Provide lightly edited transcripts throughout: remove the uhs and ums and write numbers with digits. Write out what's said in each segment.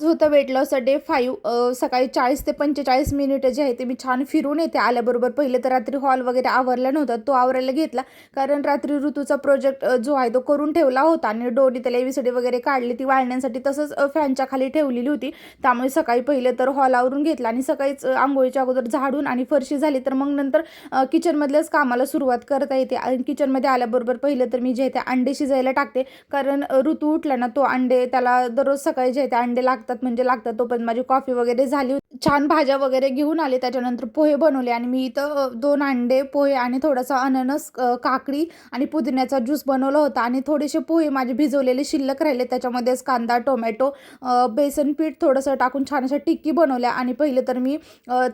होतं weight लॉसचा day 5. सकाळी 40 ते 45 मिनिटं जे आहे ते मी छान फिरून येते आल्याबरोबर. पहिले तर रात्री हॉल वगैरे आवरला नव्हता, तो आवरायला घेतला, कारण रात्री ऋतूचा प्रोजेक्ट जो आहे तो करून ठेवला होता आणि डोनी त्याला एबीसीडी वगैरे काढली, ती वाळण्यासाठी तसंच फॅनच्या खाली ठेवलेली होती. त्यामुळे सकाळी पहिले तर हॉल आवरून घेतला आणि सकाळीच आंघोळीच्या अगोदर झाडून आणि फरशी झाली तर मग नंतर किचनमधल्याच कामाला सुरुवात करता येते. आणि किचनमध्ये आल्याबरोबर पहिलं तर मी जे आहे ते अंडे शिजायला टाकते, कारण ऋतू उठला ना तो अंडे त्याला दररोज सकाळी जे आहे ते अंडे लागतात म्हणजे लागतात. तोपर्यंत माझी कॉफी वगैरे झाली होती, छान भाज्या वगैरे घेऊन आले, त्याच्यानंतर पोहे बनवले आणि मी इथं 2 अंडे, पोहे आणि थोडासा अननस, काकडी आणि पुदिन्याचा ज्यूस बनवला होता. आणि थोडेसे पोहे माझे भिजवलेले शिल्लक राहिले, त्याच्यामध्येच कांदा, टोमॅटो, बेसन पीठ थोडंसं टाकून छान अशा टिक्की बनवल्या. आणि पहिले तर मी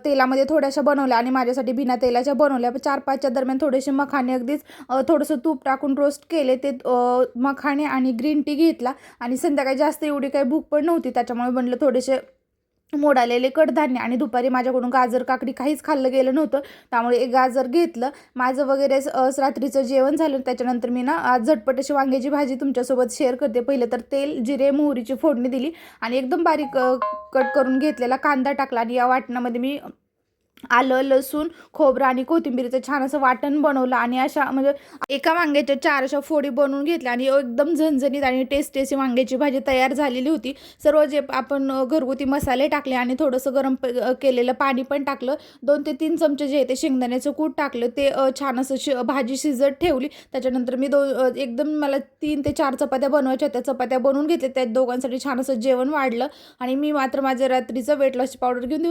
तेलामध्ये थोड्याशा बनवल्या आणि माझ्यासाठी बिना तेलाच्या बनवल्या. 4-5च्या दरम्यान थोडेसे मखाने अगदीच थोडंसं तूप टाकून रोस्ट केले, ते मखाने आणि ग्रीन टी घेतला. आणि संध्याकाळी जास्त एवढी काही भूक पण नव्हती, त्याच्यामुळे बनलं थोडेसे मोड आलेले कडधान्य. आणि दुपारी माझ्याकडून गाजर काकडी काहीच खाल्लं गेलं नव्हतं, त्यामुळे एक गाजर घेतलं. माझं वगैरे रात्रीचं जेवण झालं. त्याच्यानंतर मी ना आज झटपट अशी वांग्याची भाजी तुमच्यासोबत शेअर करते. पहिलं तर तेल, जिरे, मोहरीची फोडणी दिली आणि एकदम बारीक कट करून घेतलेला कांदा टाकला. आणि या वाटणामध्ये मी आलं, लसूण, खोबरं आणि कोथिंबीरीचं छान असं वाटण बनवलं. आणि अशा म्हणजे एका वांग्याच्या 4 अशा फोडी बनवून घेतल्या आणि एकदम झणझणीत आणि टेस्टी अशी वांग्याची भाजी तयार झालेली होती. सर्व जे आपण घरगुती मसाले टाकले आणि थोडंसं गरम केलेलं पाणी पण टाकलं. 2 ते 3 चमचे जे आहे ते शेंगदाण्याचं कूट टाकलं, ते छान असं भाजी शिजत ठेवली. त्याच्यानंतर मी एकदम मला 3 ते 4 चपात्या बनवायच्या होत्या, चपात्या बनवून घेतल्या. त्या दोघांसाठी छान असं जेवण वाढलं आणि मी मात्र माझं रात्रीचं वेट लॉसची पावडर घेऊन